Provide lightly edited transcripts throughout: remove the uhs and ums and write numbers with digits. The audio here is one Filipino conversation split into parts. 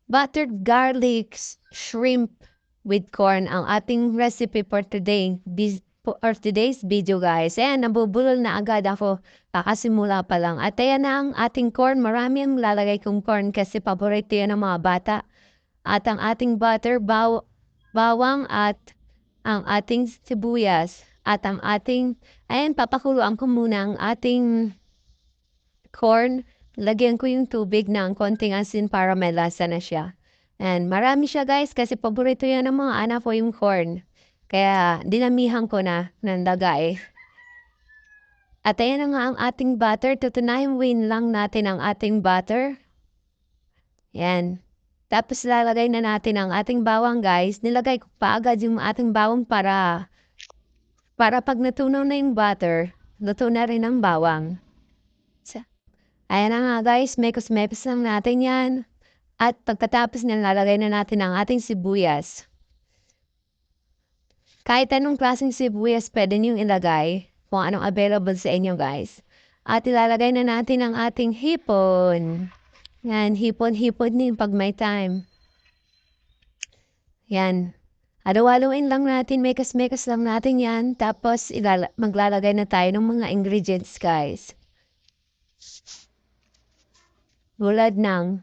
Buttered garlic shrimp with corn ang ating recipe for for today's video, guys. Ayan, nabubulol na agad ako. Kakasimula pa lang. At ayan na ang ating corn. Marami ang lalagay kong corn kasi paborito yan ng mga bata. At ang ating butter, bawang at ang ating sibuyas. At ang ating, ayan, papakuluan ko muna ang ating corn. Lagyan ko yung tubig ng konting asin para may lasa na siya. And marami siya, guys, kasi paborito yan ng mga anak ko yung corn. Kaya dinamihan ko na ng lagay. At ayan na nga ang ating butter. Tutunayan lang natin ang ating butter. Yan. Tapos lalagay na natin ang ating bawang, guys. Nilagay ko pa agad yung ating bawang para pag natunaw na yung butter, luto na rin ang bawang. Ayan na nga, guys, mekos-mekos lang natin yan. At pagkatapos niyan, lalagay na natin ang ating sibuyas. Kahit anong klaseng sibuyas pwede niyong ilagay kung anong available sa inyo, guys. At ilalagay na natin ang ating hipon. Yan, hipon-hipon din pag may time. Yan. Halo-haloin lang natin, mekos-mekos lang natin yan. Tapos maglalagay na tayo ng mga ingredients, guys. Tulad ng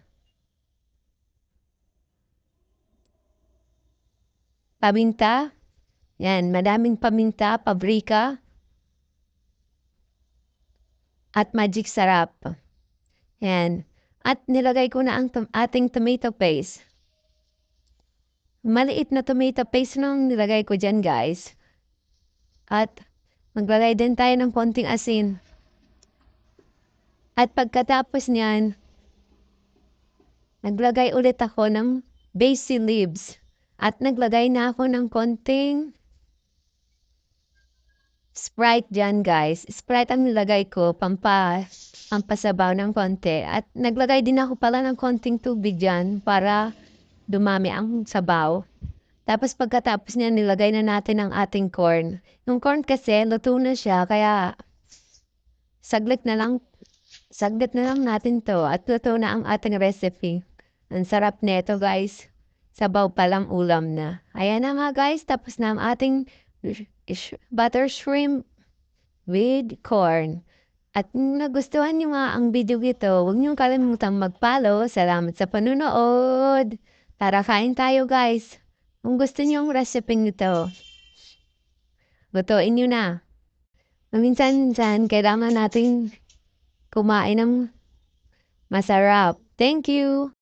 paminta. Yan, madaming paminta, paprika. At magic sarap. Yan. At nilagay ko na ang ating tomato paste. Maliit na tomato paste nung nilagay ko dyan, guys. At maglagay din tayo ng konting asin. At pagkatapos niyan, naglagay ulit ako ng basil leaves. At naglagay na ako ng konting Sprite dyan, guys. Sprite ang nilagay ko, pampasabaw ng konti. At naglagay din ako pala ng konting tubig dyan para dumami ang sabaw. Tapos pagkatapos niya, nilagay na natin ang ating corn. Yung corn kasi, luto na siya, kaya saglit na lang natin to at luto na ang ating recipe. Ang sarap nito, guys. Sabaw palang ulam na. Ayan na nga, guys. Tapos na ang ating butter shrimp with corn. At kung nagustuhan nyo nga ang video ito, huwag nyo kalimutang mag-follow. Salamat sa panunood. Tara, kain tayo, guys. Kung gusto nyo ang recipe nito, lutuin nyo na. Minsan-minsan, kailangan natin kumain ng masarap. Thank you!